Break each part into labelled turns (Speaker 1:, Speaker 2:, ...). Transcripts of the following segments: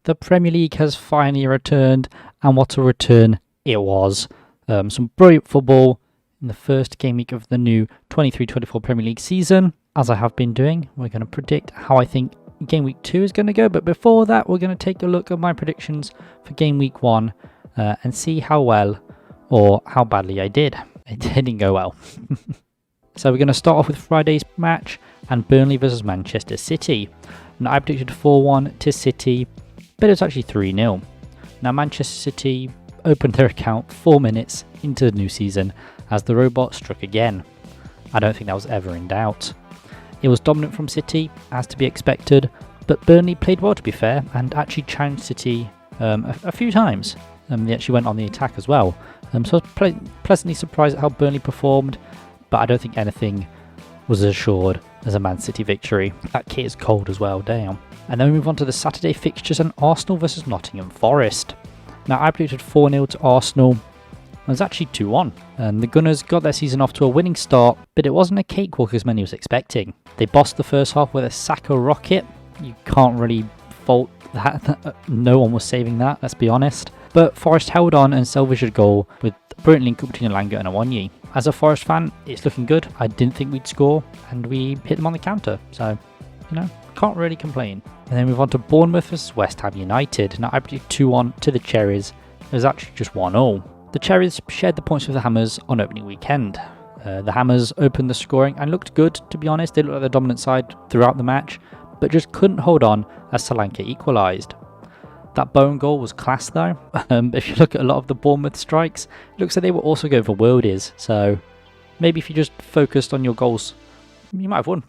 Speaker 1: the Premier League has finally returned, and what a return it was. Some brilliant football in the first game week of the new 23-24 Premier League season. As I have been doing, we're going to predict how I think game week 2 is going to go, but before that we're going to take a look at my predictions for game week 1 and see how well or how badly I did. It didn't go well. So we're going to start off with Friday's match and Burnley versus Manchester City. Now I predicted 4-1 to City, but it was actually 3-0. Now Manchester City opened their account 4 minutes into the new season as the robot struck again. I don't think that was ever in doubt. It was dominant from City, as to be expected, but Burnley played well to be fair and actually challenged City a few times. They actually went on the attack as well. So I was pleasantly surprised at how Burnley performed, but I don't think anything was as assured as a Man City victory. That kit is cold as well, damn. And then we move on to the Saturday fixtures and Arsenal versus Nottingham Forest. Now I predicted 4-0 to Arsenal. It was actually 2-1, and the Gunners got their season off to a winning start, but it wasn't a cakewalk as many was expecting. They bossed the first half with a Saka rocket. You can't really fault that. No one was saving that, let's be honest. But Forest held on and salvaged a goal with a brilliant link up between Elanga and Awoniyi. As a Forest fan, it's looking good. I didn't think we'd score, and we hit them on the counter, so, can't really complain. And then we move on to Bournemouth versus West Ham United. Now I predicted 2-1 to the Cherries. It was actually just 1-0. The Cherries shared the points with the Hammers on opening weekend. The Hammers opened the scoring and looked good, to be honest. They looked like the dominant side throughout the match, but just couldn't hold on as Solanke equalised. That Bowen goal was class though. If you look at a lot of the Bournemouth strikes, it looks like they were also going for worldies. So maybe if you just focused on your goals, you might have won.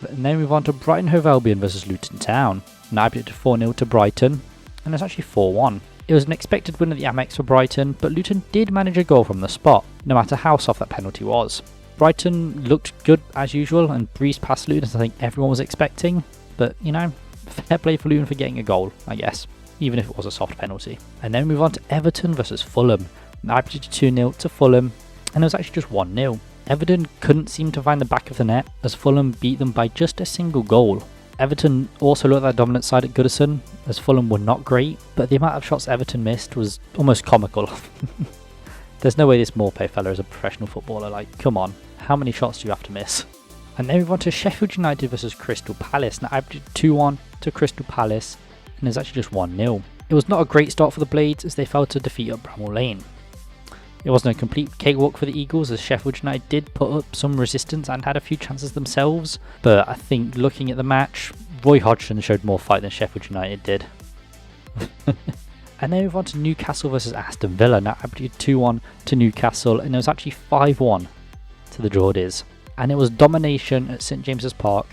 Speaker 1: And then we move on to Brighton Hove Albion versus Luton Town. Now I predicted 4-0 to Brighton, and it's actually 4-1. It was an expected win at the Amex for Brighton, but Luton did manage a goal from the spot, no matter how soft that penalty was. Brighton looked good as usual and breezed past Luton as I think everyone was expecting, but fair play for Luton for getting a goal, I guess, even if it was a soft penalty. And then we move on to Everton versus Fulham. I predicted 2-0 to Fulham, and it was actually just 1-0. Everton couldn't seem to find the back of the net as Fulham beat them by just a single goal. Everton also looked like their dominant side at Goodison, as Fulham were not great, but the amount of shots Everton missed was almost comical. There's no way this Morpay fella is a professional footballer, like, come on, how many shots do you have to miss? And then we move on to Sheffield United versus Crystal Palace. Now I predicted 2-1 to Crystal Palace, and it's actually just 1-0. It was not a great start for the Blades as they fell to defeat at Bramall Lane. It wasn't a complete cakewalk for the Eagles as Sheffield United did put up some resistance and had a few chances themselves, but I think looking at the match, Roy Hodgson showed more fight than Sheffield United did. And then we move on to Newcastle versus Aston Villa. Now I predicted 2-1 to Newcastle, and it was actually 5-1 to the Geordies. And it was domination at St James's Park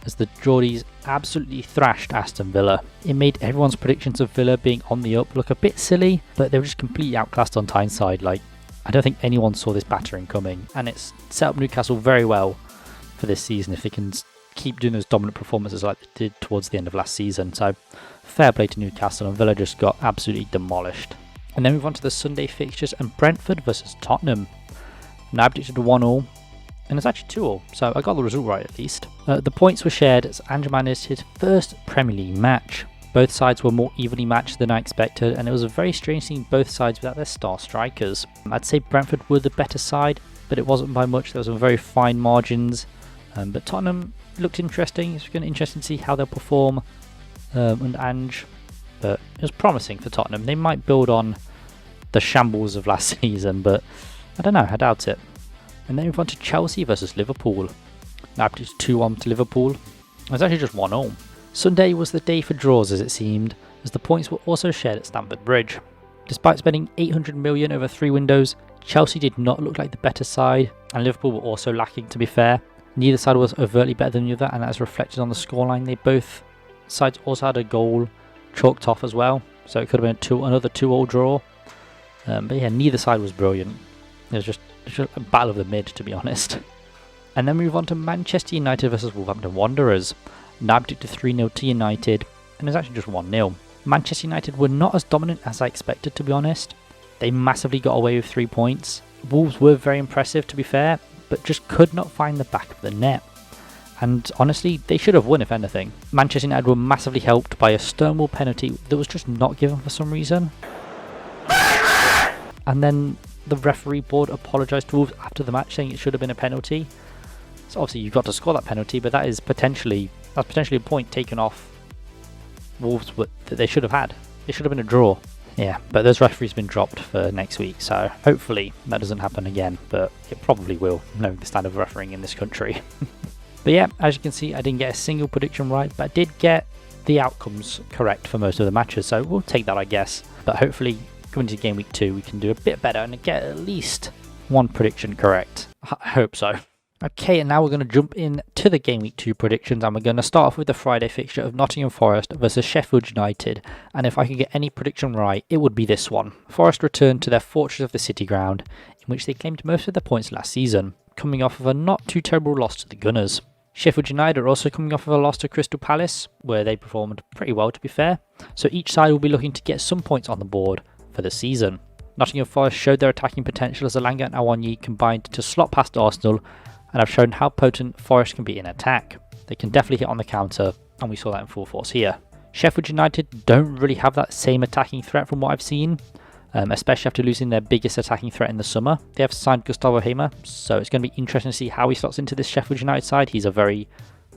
Speaker 1: as the Geordies absolutely thrashed Aston Villa. It made everyone's predictions of Villa being on the up look a bit silly, but they were just completely outclassed on Tyneside. I don't think anyone saw this battering coming, and it's set up Newcastle very well for this season if they can keep doing those dominant performances like they did towards the end of last season. So fair play to Newcastle, and Villa just got absolutely demolished. And then we move on to the Sunday fixtures and Brentford versus Tottenham. Now I predicted 1-0, and it's actually 2-0, so I got the result right at least. The points were shared as Andrew managed his first Premier League match. Both sides were more evenly matched than I expected, and it was a very strange seeing both sides without their star strikers. I'd say Brentford were the better side, but it wasn't by much. There were some very fine margins, but Tottenham looked interesting. It's going to be interesting to see how they'll perform under Ange, but it was promising for Tottenham. They might build on the shambles of last season, but I don't know, I doubt it. And then we move on to Chelsea versus Liverpool. Now I predicted 2-1 to Liverpool. It was actually just 1-0. Sunday was the day for draws as it seemed, as the points were also shared at Stamford Bridge. Despite spending 800 million over 3 windows, Chelsea did not look like the better side, and Liverpool were also lacking, to be fair. Neither side was overtly better than the other, and that is reflected on the scoreline. Both sides also had a goal chalked off as well, so it could have been another 2-2 draw. But yeah, neither side was brilliant. It was just a battle of the mid, to be honest. And then we move on to Manchester United versus Wolverhampton Wanderers. Now I predicted 3-0 to United, and it was actually just 1-0. Manchester United were not as dominant as I expected, to be honest. They massively got away with 3 points. Wolves were very impressive, to be fair, but just could not find the back of the net. and honestly, they should have won if anything. Manchester United were massively helped by a Stonewall penalty that was just not given for some reason. And then the referee board apologised to Wolves after the match, saying it should have been a penalty. So obviously you've got to score that penalty, but that's potentially a point taken off Wolves that they should have had. It should have been a draw. Yeah, but those referees been dropped for next week, so hopefully that doesn't happen again, but it probably will, knowing the standard of refereeing in this country. But yeah, as you can see, I didn't get a single prediction right, but I did get the outcomes correct for most of the matches, so we'll take that, I guess. But hopefully, going into game week 2, we can do a bit better and get at least one prediction correct. I hope so. Okay, and now we're going to jump in to the Game Week 2 predictions, and we're going to start off with the Friday fixture of Nottingham Forest versus Sheffield United, and if I could get any prediction right, it would be this one. Forest returned to their Fortress of the City ground, in which they claimed most of their points last season, coming off of a not too terrible loss to the Gunners. Sheffield United are also coming off of a loss to Crystal Palace, where they performed pretty well to be fair, so each side will be looking to get some points on the board for the season. Nottingham Forest showed their attacking potential as Elanga and Awoniyi combined to slot past Arsenal, and have shown how potent Forest can be in attack. They can definitely hit on the counter, and we saw that in full force here. Sheffield United don't really have that same attacking threat from what I've seen, especially after losing their biggest attacking threat in the summer. They have signed Gustavo Hamer, so it's going to be interesting to see how he slots into this Sheffield United side. He's a very,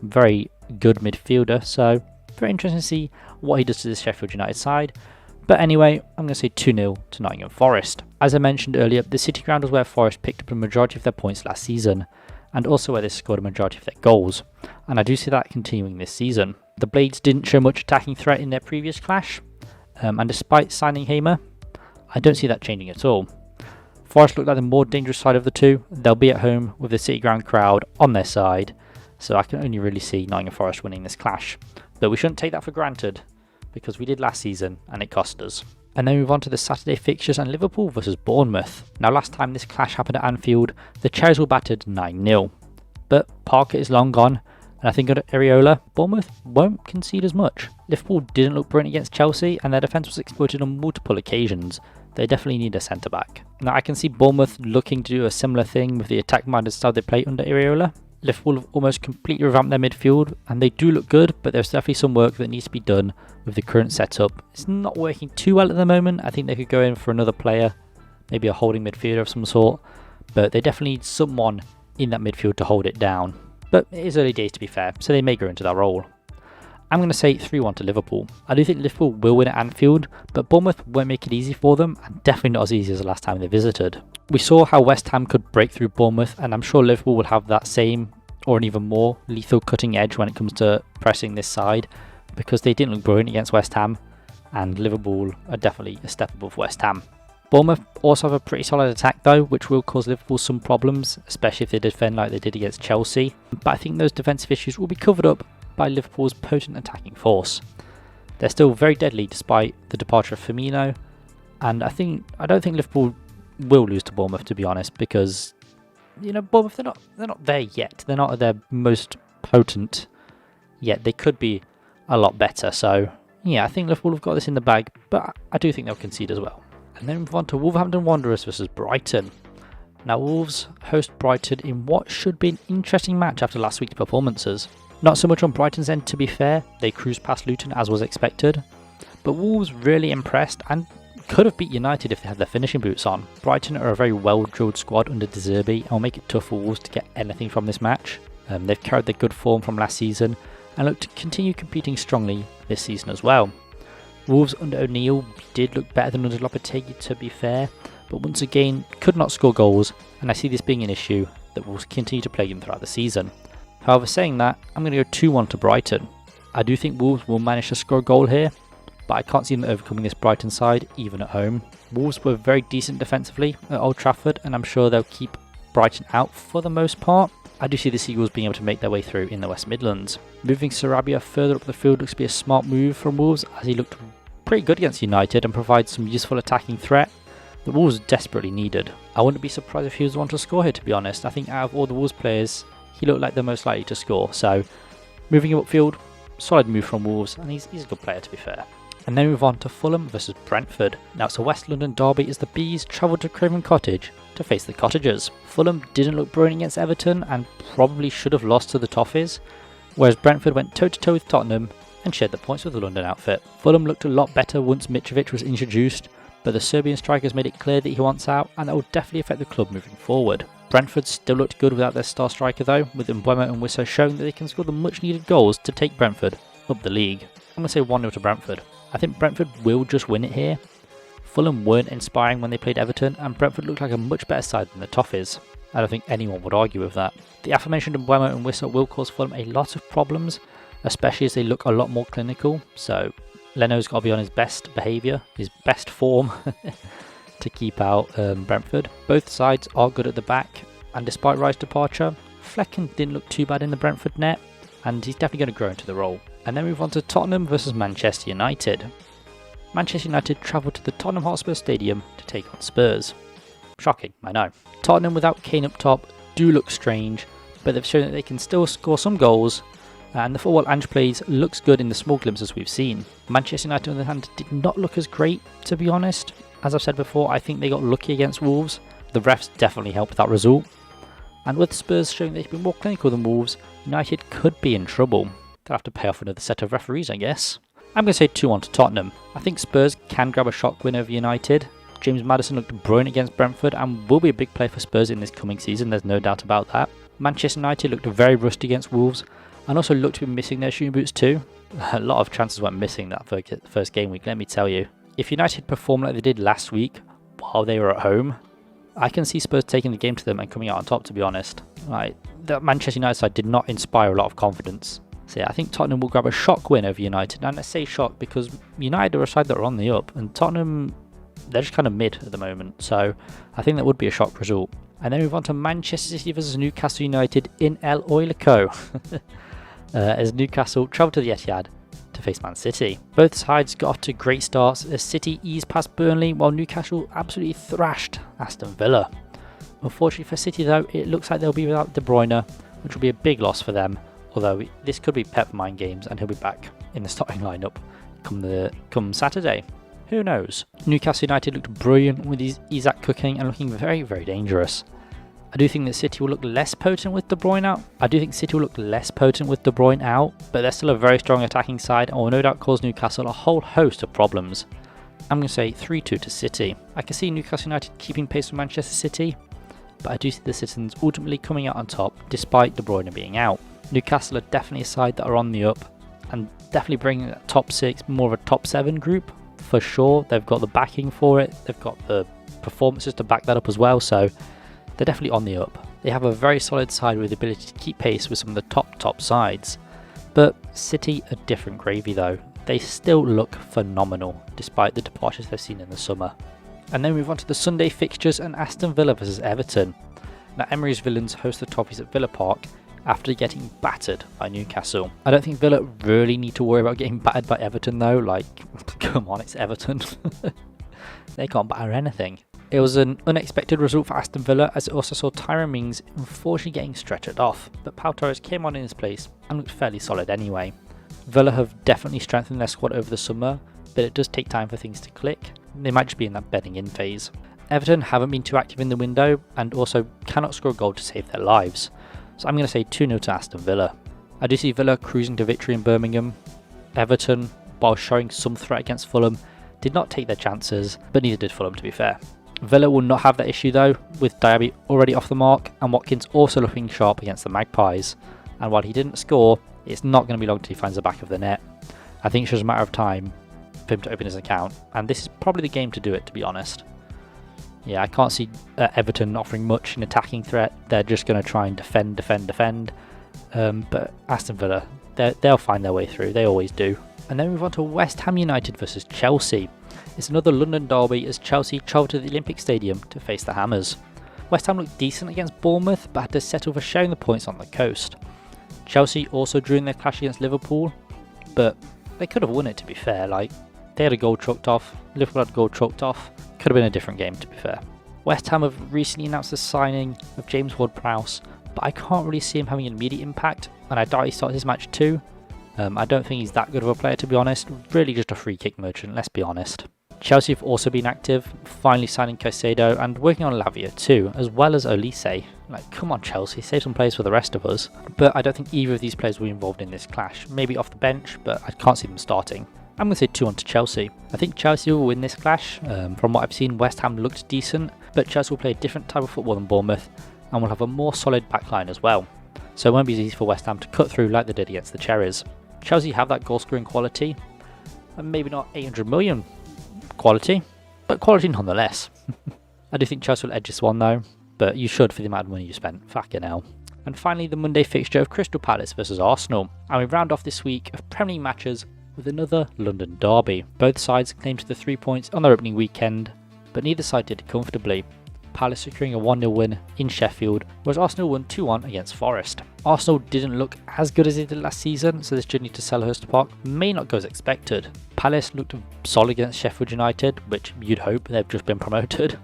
Speaker 1: very good midfielder, so very interesting to see what he does to this Sheffield United side. But anyway, I'm going to say 2-0 to Nottingham Forest. As I mentioned earlier, the City ground was where Forest picked up a majority of their points last season, and also where they scored a majority of their goals, and I do see that continuing this season. The Blades didn't show much attacking threat in their previous clash, and despite signing Hamer, I don't see that changing at all. Forest look like the more dangerous side of the two. They'll be at home with the City ground crowd on their side, so I can only really see Nottingham Forest winning this clash. But we shouldn't take that for granted, because we did last season and it cost us. And then move on to the Saturday fixtures and Liverpool versus Bournemouth. Now last time this clash happened at Anfield, the Cherries were battered 9-0. But Parker is long gone, and I think under Areola, Bournemouth won't concede as much. Liverpool didn't look brilliant against Chelsea, and their defence was exploited on multiple occasions. They definitely need a centre-back. Now I can see Bournemouth looking to do a similar thing with the attack-minded style they play under Areola. Liverpool have almost completely revamped their midfield, and they do look good, but there's definitely some work that needs to be done with the current setup. It's not working too well at the moment. I think they could go in for another player, maybe a holding midfielder of some sort, but they definitely need someone in that midfield to hold it down. But it is early days to be fair, so they may grow into that role. I'm going to say 3-1 to Liverpool. I do think Liverpool will win at Anfield, but Bournemouth won't make it easy for them, and definitely not as easy as the last time they visited. We saw how West Ham could break through Bournemouth, and I'm sure Liverpool will have that same or an even more lethal cutting edge when it comes to pressing this side, because they didn't look brilliant against West Ham, and Liverpool are definitely a step above West Ham. Bournemouth also have a pretty solid attack though, which will cause Liverpool some problems, especially if they defend like they did against Chelsea, but I think those defensive issues will be covered up by Liverpool's potent attacking force. They're still very deadly despite the departure of Firmino, and I don't think Liverpool will lose to Bournemouth, to be honest, because Bournemouth, they're not there yet. They're not at their most potent yet. They could be a lot better. So yeah, I think Liverpool have got this in the bag, but I do think they'll concede as well. And then move on to Wolverhampton Wanderers versus Brighton. Now Wolves host Brighton in what should be an interesting match after last week's performances. Not so much on Brighton's end, to be fair. They cruised past Luton as was expected, but Wolves really impressed and could have beat United if they had their finishing boots on. Brighton are a very well-drilled squad under De Zerbi and will make it tough for Wolves to get anything from this match. They've carried their good form from last season and look to continue competing strongly this season as well. Wolves under O'Neill did look better than under Lopetegui, to be fair, but once again could not score goals, and I see this being an issue that will continue to plague them throughout the season. However, saying that, I'm going to go 2-1 to Brighton. I do think Wolves will manage to score a goal here, but I can't see them overcoming this Brighton side, even at home. Wolves were very decent defensively at Old Trafford, and I'm sure they'll keep Brighton out for the most part. I do see the Seagulls being able to make their way through in the West Midlands. Moving Sarabia further up the field looks to be a smart move from Wolves, as he looked pretty good against United and provides some useful attacking threat that Wolves desperately needed. I wouldn't be surprised if he was the one to score here, to be honest. I think out of all the Wolves players, he looked like the most likely to score. So moving him upfield, solid move from Wolves, and he's a good player, to be fair. And then we move on to Fulham versus Brentford. Now it's a West London derby as the Bees travelled to Craven Cottage to face the Cottagers. Fulham didn't look brilliant against Everton and probably should have lost to the Toffees, whereas Brentford went toe to toe with Tottenham and shared the points with the London outfit. Fulham looked a lot better once Mitrovic was introduced, but the Serbian strikers made it clear that he wants out, and that will definitely affect the club moving forward. Brentford still looked good without their star striker though, with Mbeumo and Wissa showing that they can score the much needed goals to take Brentford up the league. I'm going to say 1-0 to Brentford. I think Brentford will just win it here. Fulham weren't inspiring when they played Everton, and Brentford looked like a much better side than the Toffees. I don't think anyone would argue with that. The aforementioned Mbeumo and Wissa will cause Fulham a lot of problems, especially as they look a lot more clinical, so Leno's got to be on his best behaviour, his best form, to keep out Brentford. Both sides are good at the back, and despite Rice's departure, Flecken didn't look too bad in the Brentford net, and he's definitely going to grow into the role. And then move on to Tottenham versus Manchester United. Manchester United travelled to the Tottenham Hotspur Stadium to take on Spurs. Shocking, I know. Tottenham without Kane up top do look strange, but they've shown that they can still score some goals, and the football Ange plays looks good in the small glimpses we've seen. Manchester United on the other hand did not look as great, to be honest. As I've said before, I think they got lucky against Wolves. The refs definitely helped that result. And with Spurs showing they've been more clinical than Wolves, United could be in trouble. They'll have to pay off another set of referees, I guess. I'm going to say 2-1 to Tottenham. I think Spurs can grab a shock win over United. James Maddison looked brilliant against Brentford and will be a big player for Spurs in this coming season, there's no doubt about that. Manchester United looked very rusty against Wolves and also looked to be missing their shooting boots too. A lot of chances went missing that first game week, let me tell you. If United perform like they did last week while they were at home, I can see Spurs taking the game to them and coming out on top, to be honest. The Manchester United side did not inspire a lot of confidence. So yeah, I think Tottenham will grab a shock win over United. And I say shock because United are a side that are on the up, and Tottenham, they're just kind of mid at the moment. So I think that would be a shock result. And then move on to Manchester City versus Newcastle United in El Oilico. As Newcastle travel to the Etihad to face Man City. Both sides got off to great starts as City eased past Burnley while Newcastle absolutely thrashed Aston Villa. Unfortunately for City though, it looks like they'll be without De Bruyne, which will be a big loss for them. Although this could be Pep mind games and he'll be back in the starting lineup come Saturday. Who knows? Newcastle United looked brilliant with Isak cooking and looking very, very dangerous. I do think that City will look less potent with De Bruyne out. But they're still a very strong attacking side and will no doubt cause Newcastle a whole host of problems. I'm going to say 3-2 to City. I can see Newcastle United keeping pace with Manchester City, but I do see the Citizens ultimately coming out on top despite De Bruyne being out. Newcastle are definitely a side that are on the up and definitely bringing that top 6, more of a top 7 group for sure. They've got the backing for it, they've got the performances to back that up as well, so they're definitely on the up. They have a very solid side with the ability to keep pace with some of the top sides. But City are different gravy though. They still look phenomenal despite the departures they've seen in the summer. And then we move on to the Sunday fixtures and Aston Villa versus Everton. Now Emery's Villains host the Toffees at Villa Park after getting battered by Newcastle. I don't think Villa really need to worry about getting battered by Everton though, like, come on, it's Everton. They can't batter anything. It was an unexpected result for Aston Villa as it also saw Tyrone Mings unfortunately getting stretchered off, but Pau Torres came on in his place and looked fairly solid anyway. Villa have definitely strengthened their squad over the summer, but it does take time for things to click. They might just be in that bedding in phase. Everton haven't been too active in the window and also cannot score a goal to save their lives. So I'm going to say 2-0 to Aston Villa. I do see Villa cruising to victory in Birmingham. Everton, while showing some threat against Fulham, did not take their chances, but neither did Fulham to be fair. Villa will not have that issue though, with Diaby already off the mark and Watkins also looking sharp against the Magpies. And while he didn't score, it's not going to be long till he finds the back of the net. I think it's just a matter of time for him to open his account, and this is probably the game to do it, to be honest. Yeah, I can't see Everton offering much in attacking threat. They're just going to try and defend. But Aston Villa, they'll find their way through. They always do. And then we move on to West Ham United versus Chelsea. It's another London derby as Chelsea travel to the Olympic Stadium to face the Hammers. West Ham looked decent against Bournemouth, but had to settle for sharing the points on the coast. Chelsea also drew in their clash against Liverpool, but they could have won it, to be fair. Like, they had a goal chalked off, Liverpool had a goal chalked off. Could have been a different game, to be fair. West Ham have recently announced the signing of James Ward-Prowse, but I can't really see him having an immediate impact, and I doubt he starts his match too. I don't think he's that good of a player, to be honest. Really just a free kick merchant, let's be honest. Chelsea have also been active, finally signing Caicedo and working on Lavia too, as well as Olise. Like, come on Chelsea, save some players for the rest of us. But I don't think either of these players will be involved in this clash. Maybe off the bench, but I can't see them starting. I'm going to say 2-1 to Chelsea. I think Chelsea will win this clash. From what I've seen, West Ham looked decent, but Chelsea will play a different type of football than Bournemouth and will have a more solid backline as well. So it won't be easy for West Ham to cut through like they did against the Cherries. Chelsea have that goal scoring quality, and maybe not 800 million quality, but quality nonetheless. I do think Chelsea will edge this one though, but you should for the amount of money you spent. Fucking hell. And finally, the Monday fixture of Crystal Palace versus Arsenal. And we round off this week of Premier League matches with another London derby. Both sides claimed the 3 points on their opening weekend, but neither side did it comfortably. Palace securing a 1-0 win in Sheffield, whereas Arsenal won 2-1 against Forest. Arsenal didn't look as good as they did last season, so this journey to Selhurst Park may not go as expected. Palace looked solid against Sheffield United, which you'd hope, they've just been promoted,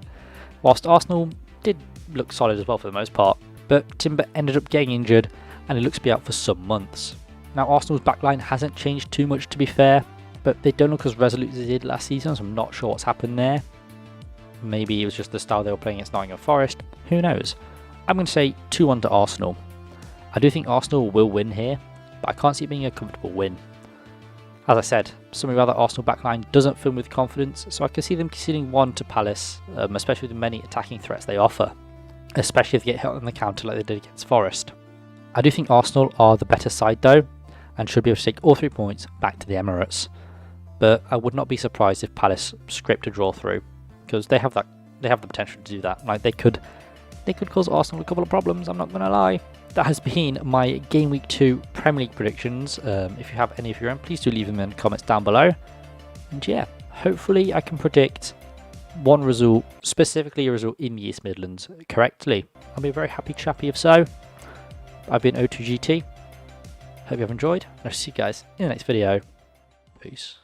Speaker 1: whilst Arsenal did look solid as well for the most part, but Timber ended up getting injured and he looks to be out for some months. Now Arsenal's backline hasn't changed too much to be fair, but they don't look as resolute as they did last season, so I'm not sure what's happened there. Maybe it was just the style they were playing against Nottingham Forest, who knows. I'm going to say 2-1 to Arsenal. I do think Arsenal will win here, but I can't see it being a comfortable win. As I said, something about the Arsenal backline doesn't fill me with confidence, so I can see them conceding 1 to Palace, especially with the many attacking threats they offer, especially if they get hit on the counter like they did against Forest. I do think Arsenal are the better side though, and should be able to take all 3 points back to the Emirates, but I would not be surprised if Palace scraped a draw through, because they have the potential to do that. Like they could cause Arsenal a couple of problems, I'm not going to lie. That has been my Game Week 2 Premier League predictions. If you have any of your own, please do leave them in the comments down below. And yeah, hopefully I can predict one result, specifically a result in the East Midlands, correctly. I'll be a very happy chappy if so. I've been O2GT. Hope you have enjoyed. I'll see you guys in the next video. Peace.